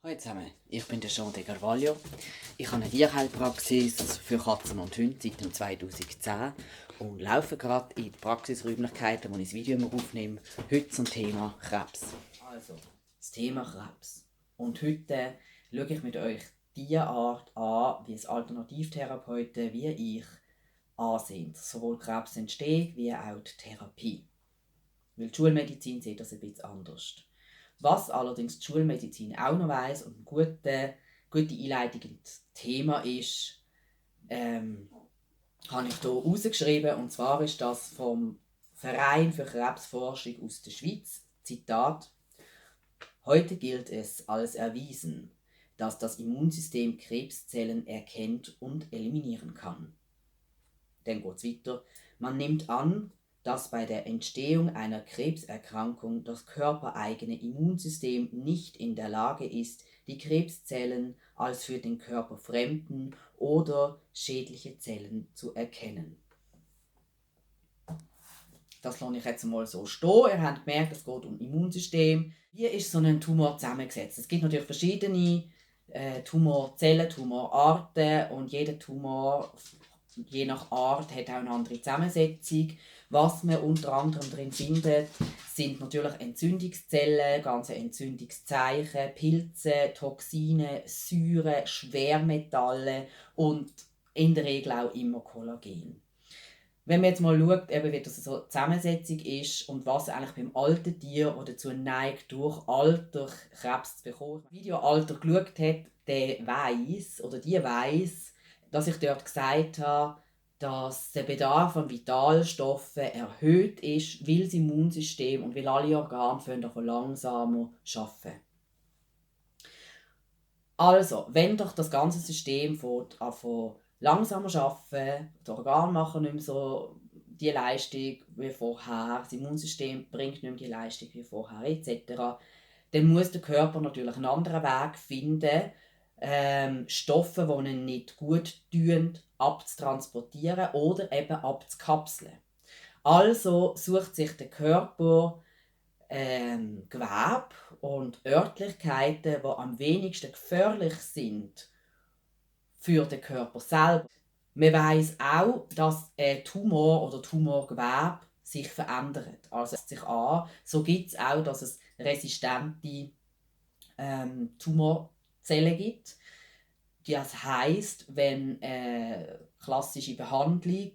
Hallo zusammen, ich bin der Jean de Carvalho. Ich habe eine Tierheilpraxis für Katzen und Hunde seit dem 2010 und laufe gerade in die Praxisräumlichkeiten, wo ich das Video aufnehme. Heute zum Thema Krebs. Also, das Thema Krebs. Und heute schaue ich mit euch die Art an, wie es Alternativtherapeuten wie ich ansehen. Sowohl Krebsentstehung wie auch die Therapie. Weil die Schulmedizin sieht das ein bisschen anders. Was allerdings die Schulmedizin auch noch weiss und eine gute Einleitung ins Thema ist, habe ich hier rausgeschrieben. Und zwar ist das vom Verein für Krebsforschung aus der Schweiz. Zitat: Heute gilt es als erwiesen, dass das Immunsystem Krebszellen erkennt und eliminieren kann. Dann geht es weiter. Man nimmt an, dass bei der Entstehung einer Krebserkrankung das körpereigene Immunsystem nicht in der Lage ist, die Krebszellen als für den Körper fremden oder schädliche Zellen zu erkennen. Das lasse ich jetzt mal so stehen. Ihr habt gemerkt, es geht um Immunsystem. Wie ist so ein Tumor zusammengesetzt? Es gibt natürlich verschiedene Tumorzellen, Tumorarten und jeder Tumor, je nach Art, hat auch eine andere Zusammensetzung. Was man unter anderem drin findet, sind natürlich Entzündungszellen, ganze Entzündungszeichen, Pilze, Toxine, Säuren, Schwermetalle und in der Regel auch immer Kollagen. Wenn man jetzt mal schaut, eben, wie das so eine Zusammensetzung ist und was eigentlich beim alten Tier, das dazu neigt, durch Alter Krebs zu bekommen. Wer Videoalter geschaut hat, der weiss, oder die weiss, dass ich dort gesagt habe, dass der Bedarf an Vitalstoffen erhöht ist, weil das Immunsystem und weil alle Organe davon langsamer arbeiten. Also, wenn doch das ganze System von langsamer arbeiten, die Organe machen nicht mehr so die Leistung wie vorher, das Immunsystem bringt nicht mehr die Leistung wie vorher etc., dann muss der Körper natürlich einen anderen Weg finden, Stoffe, die ihn nicht gut tun, abzutransportieren oder eben abzukapseln. Also sucht sich der Körper Gewebe und Örtlichkeiten, die am wenigsten gefährlich sind für den Körper selber. Man weiss auch, dass ein Tumor oder Tumorgewebe sich verändert. Also es sich an. So gibt es auch, dass es resistente Tumorzellen gibt. Das heisst, wenn klassische Behandlung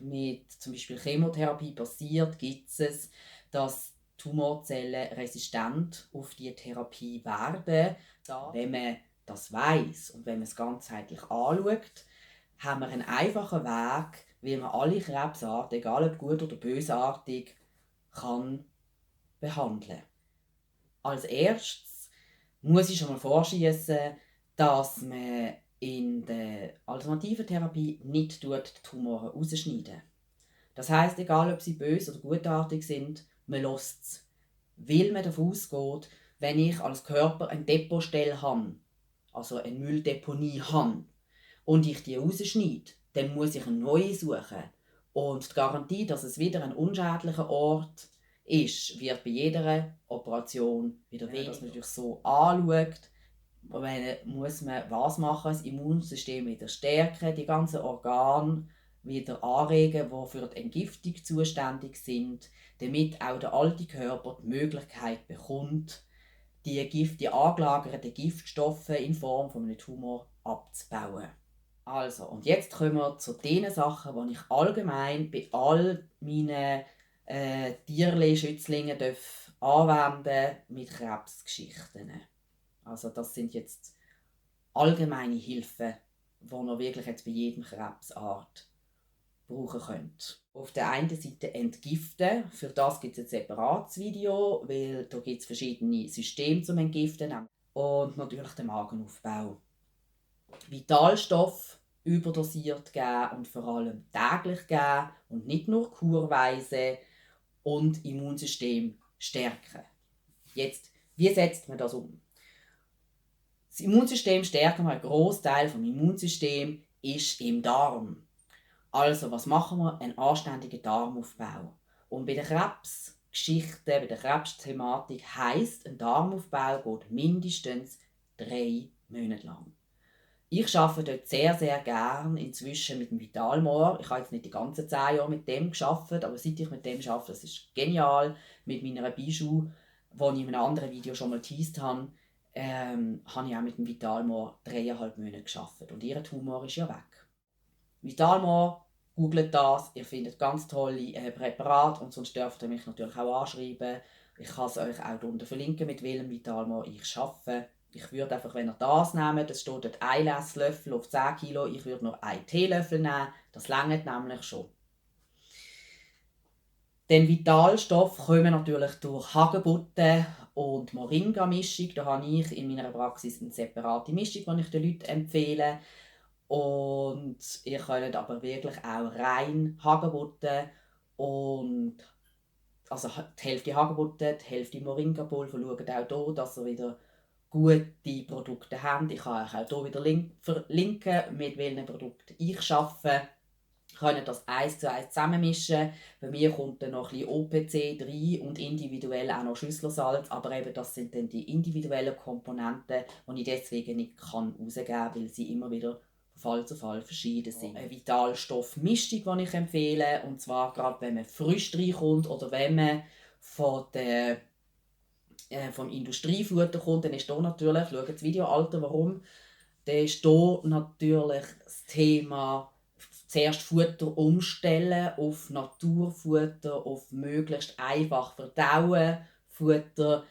mit zum Beispiel Chemotherapie passiert, gibt es, dass Tumorzellen resistent auf die Therapie werden. Wenn man das weiss und wenn man es ganzheitlich anschaut, haben wir einen einfachen Weg, wie man alle Krebsarten, egal ob gut oder bösartig, kann behandeln. Als erstes muss ich schon mal vorschießen, dass man in der alternativen Therapie nicht die Tumoren rausschneiden. Das heisst, egal ob sie böse oder gutartig sind, man lässt es. Weil man davon ausgeht, wenn ich als Körper eine Depotstelle habe, also eine Mülldeponie habe, und ich die rausschneide, dann muss ich eine neue suchen. Und die Garantie, dass es wieder ein unschädlicher Ort ist, wird bei jeder Operation wieder weniger. Wenn man das natürlich so anschaut, muss man was machen? Das Immunsystem wieder stärken, die ganzen Organe wieder anregen, die für die Entgiftung zuständig sind, damit auch der alte Körper die Möglichkeit bekommt, die angelagerten Giftstoffe in Form von einem Tumor abzubauen. Also, und jetzt kommen wir zu den Sachen, die ich allgemein bei all meinen Tierli-Schützlingen anwenden mit Krebsgeschichten. Also das sind jetzt allgemeine Hilfen, die ihr wirklich jetzt bei jedem Krebsart brauchen könnt. Auf der einen Seite entgiften. Für das gibt es ein separates Video, weil da gibt es verschiedene Systeme zum Entgiften. Und natürlich den Magenaufbau. Vitalstoff überdosiert geben und vor allem täglich geben und nicht nur kurweise und Immunsystem stärken. Jetzt, wie setzt man das um? Das Immunsystem stärken wir. Ein Großteil vom Immunsystem ist im Darm. Also, was machen wir? Einen anständigen Darmaufbau. Und bei der Krebsgeschichte, bei der Krebsthematik heisst, ein Darmaufbau geht mindestens 3 Monate lang. Ich arbeite dort sehr, sehr gerne inzwischen mit dem Vitalmor. Ich habe jetzt nicht die ganzen 10 Jahre mit dem gearbeitet, aber seit ich mit dem arbeite, das ist genial, mit meiner Bijou, die ich in einem anderen Video schon mal geteased habe, habe ich auch mit dem Vitalmor 3,5 Monate gearbeitet. Und ihr Tumor ist ja weg. Vitalmor, googelt das, ihr findet ganz tolle Präparate und sonst dürft ihr mich natürlich auch anschreiben. Ich kann es euch auch unten verlinken, mit welchem Vitalmor ich arbeite. Ich würde einfach, wenn ihr das nehmt, es steht dort 1 Esslöffel auf 10 Kilo, ich würde nur 1 Teelöffel nehmen, das reicht nämlich schon. Den Vitalstoff kommen natürlich durch Hagebutten und Moringa-Mischung. Da habe ich in meiner Praxis eine separate Mischung, die ich den Leuten empfehle. Und ihr könnt aber wirklich auch rein Hagebutten und also die Hälfte Hagebutten, die Hälfte Moringa-Pulver. Schaut auch hier, dass ihr wieder gute Produkte habt. Ich kann euch auch hier wieder verlinken, mit welchen Produkten ich arbeite. Ihr könnt das 1 zu 1 zusammenmischen. Bei mir kommt dann noch ein bisschen OPC rein und individuell auch noch Schüsslersalz. Aber eben das sind dann die individuellen Komponenten, die ich deswegen nicht rausgeben kann, weil sie immer wieder von Fall zu Fall verschieden sind. Eine Vitalstoffmischung, die ich empfehle, und zwar gerade wenn man frisch reinkommt oder wenn man vom Industriefutter kommt, dann ist hier natürlich, schaut das Video Alter, warum, dann ist hier natürlich das Thema zuerst Futter umstellen auf Naturfutter, auf möglichst einfach verdauen Futter,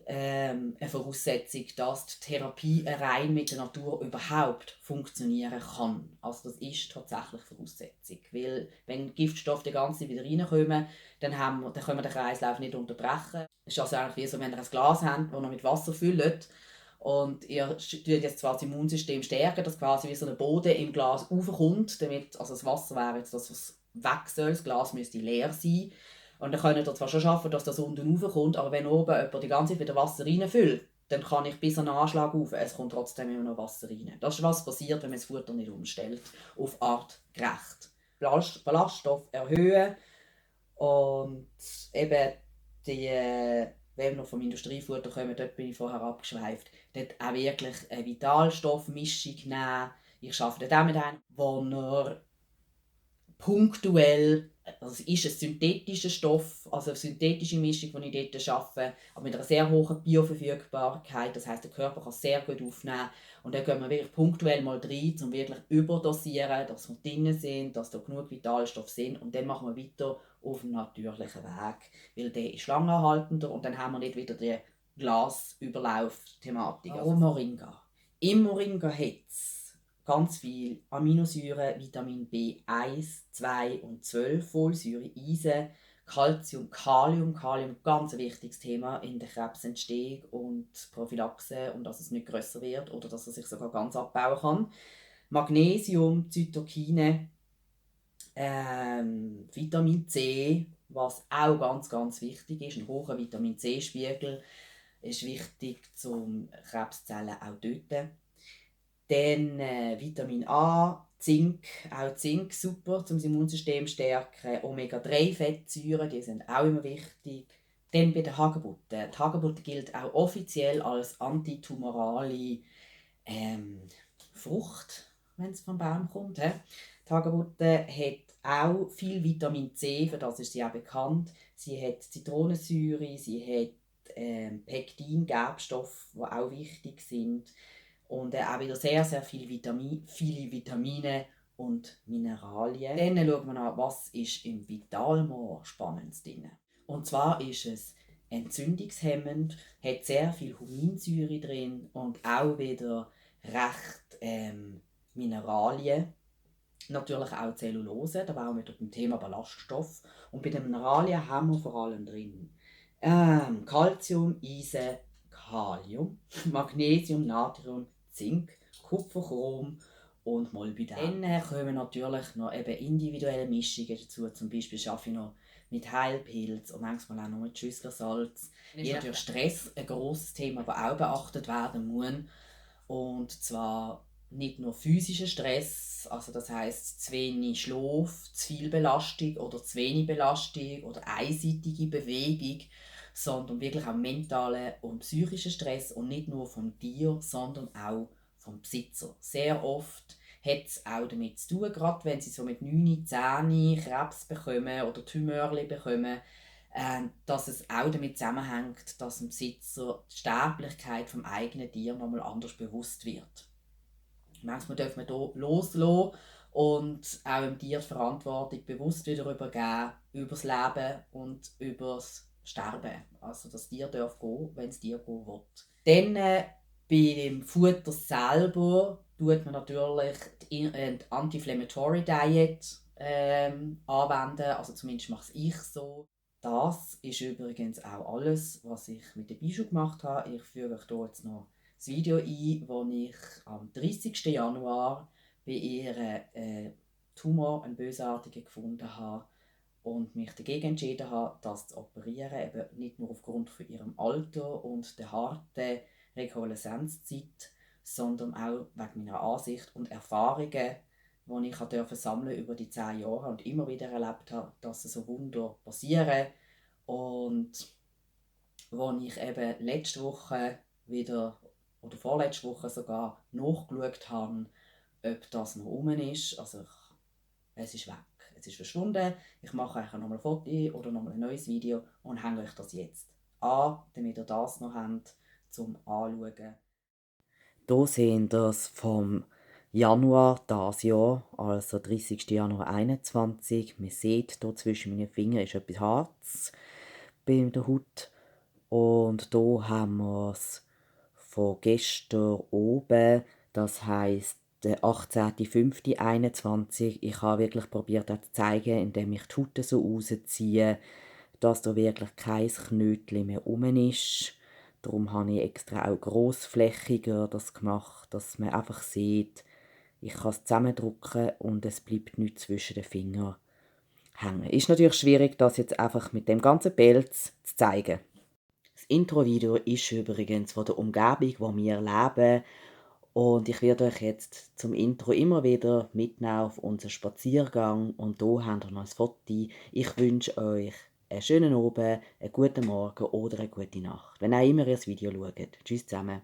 eine Voraussetzung, dass die Therapie rein mit der Natur überhaupt funktionieren kann. Also das ist tatsächlich Voraussetzung, weil wenn Giftstoffe die ganze Zeit wieder reinkommen, dann können wir den Kreislauf nicht unterbrechen. Es ist also eigentlich wie so, wenn ihr ein Glas habt, das ihr mit Wasser füllt und ihr tut jetzt zwar das Immunsystem stärken, dass quasi wie so ein Boden im Glas raufkommt, damit, also das Wasser wäre jetzt das, was weg soll, das Glas müsste leer sein. Und dann könnt ihr zwar schon schaffen, dass das unten raufkommt, aber wenn oben jemand die ganze Zeit wieder Wasser reinfüllt, dann kann ich bis an den Anschlag rauf, es kommt trotzdem immer noch Wasser rein. Das ist, was passiert, wenn man das Futter nicht umstellt, auf artgerecht. Ballaststoff erhöhen und eben die, wenn wir noch vom Industriefutter kommen, dort bin ich vorher abgeschweift, dort auch wirklich eine Vitalstoffmischung nehmen. Ich arbeite dort auch mit einem, wo ihr punktuell, also es ist ein synthetischer Stoff, also eine synthetische Mischung, die ich dort arbeite, aber mit einer sehr hohen Bioverfügbarkeit. Das heisst, der Körper kann es sehr gut aufnehmen. Und dann gehen wir wirklich punktuell mal rein, um wirklich überdosieren, dass wir drin sind, dass da genug Vitalstoffe sind. Und dann machen wir weiter auf dem natürlichen Weg, weil der ist langanhaltender und dann haben wir nicht wieder die Glasüberlauf-Thematik. Warum Moringa? Im Moringa hat es ganz viel Aminosäuren, Vitamin B1, 2 und 12, Folsäure, Eisen, Calcium, Kalium. Kalium ist ein ganz wichtiges Thema in der Krebsentstehung und Prophylaxe und dass es nicht grösser wird oder dass es sich sogar ganz abbauen kann. Magnesium, Zytokine, Vitamin C, was auch ganz, ganz wichtig ist. Ein hoher Vitamin C-Spiegel ist wichtig, um Krebszellen auch zu töten. Dann Vitamin A, Zink, auch Zink super, um das Immunsystem zu stärken. Omega-3-Fettsäuren, die sind auch immer wichtig. Dann bei der Hagebutte. Die Hagebutte gilt auch offiziell als antitumorale Frucht, wenn es vom Baum kommt. He? Die Hagebutte hat auch viel Vitamin C, für das ist sie auch bekannt. Sie hat Zitronensäure, sie hat Pektin, Gerbstoffe, die auch wichtig sind. Und auch wieder sehr, sehr viele Vitamine und Mineralien. Dann schauen wir an, was ist im Vitalmor Spannendes drin. Und zwar ist es entzündungshemmend, hat sehr viel Huminsäure drin und auch wieder recht Mineralien. Natürlich auch Zellulose, da waren wir mit dem Thema Ballaststoff. Und bei den Mineralien haben wir vor allem drin Calcium, Eisen, Kalium, Magnesium, Natrium, Zink, Kupfer, Chrom und Molybdän. Dann kommen natürlich noch eben individuelle Mischungen dazu. Zum Beispiel arbeite ich noch mit Heilpilz und manchmal auch noch mit Schüsslersalz. Ist natürlich Stress ein grosses Thema, das auch beachtet werden muss. Und zwar nicht nur physischer Stress, also das heisst zu wenig Schlaf, zu viel Belastung oder zu wenig Belastung oder einseitige Bewegung, sondern wirklich auch mentalen und psychischen Stress und nicht nur vom Tier, sondern auch vom Besitzer. Sehr oft hat es auch damit zu tun, gerade wenn sie so mit 9, 10 Krebs bekommen oder Tumörli bekommen, dass es auch damit zusammenhängt, dass dem Besitzer die Sterblichkeit vom eigenen Tier nochmal anders bewusst wird. Manchmal darf man hier loslassen und auch dem Tier die Verantwortung bewusst wieder übergeben, über das Leben und über das Sterben. Also das Tier darf gehen, wenn das Tier gehen will. Dann beim Futter selber tut man natürlich die Anti-Inflammatory Diet anwenden, also zumindest mache ich so. Das ist übrigens auch alles, was ich mit der Bijou gemacht habe. Ich führe euch hier jetzt noch das Video ein, wo ich am 30. Januar bei ihr Tumor, einen bösartigen, gefunden habe und mich dagegen entschieden habe, das zu operieren, eben nicht nur aufgrund von ihrem Alter und der harten Rekonvaleszenzzeit, sondern auch wegen meiner Ansicht und Erfahrungen, die ich durfte sammeln über die 10 Jahre und immer wieder erlebt habe, dass so Wunder passieren. Und wo ich eben letzte Woche wieder, oder vorletzte Woche sogar, nachgeschaut habe, ob das noch rum ist. Also es ist weg. Es ist verschwunden. Ich mache euch nochmal ein Foto oder nochmal ein neues Video und hänge euch das jetzt an, damit ihr das noch habt zum Anschauen. Hier sehen das vom Januar dieses Jahr, also 30. Januar 2021. Man sieht, hier zwischen meinen Fingern ist etwas Harz bei der Haut. Und hier haben wir es von gestern oben, das heisst der 18.05.21. Ich habe wirklich probiert, das zu zeigen, indem ich die Haut so rausziehe, dass da wirklich kein Knötchen mehr rum ist. Darum habe ich extra auch grossflächiger das gemacht, dass man einfach sieht, ich kann es zusammendrücken und es bleibt nichts zwischen den Fingern hängen. Ist natürlich schwierig, das jetzt einfach mit dem ganzen Pelz zu zeigen. Das Intro-Video ist übrigens von der Umgebung, wo wir leben. Und ich werde euch jetzt zum Intro immer wieder mitnehmen auf unseren Spaziergang. Und hier habt ihr noch ein Foto. Ich wünsche euch einen schönen Abend, einen guten Morgen oder eine gute Nacht. Wenn auch immer ihr das Video schaut. Tschüss zusammen.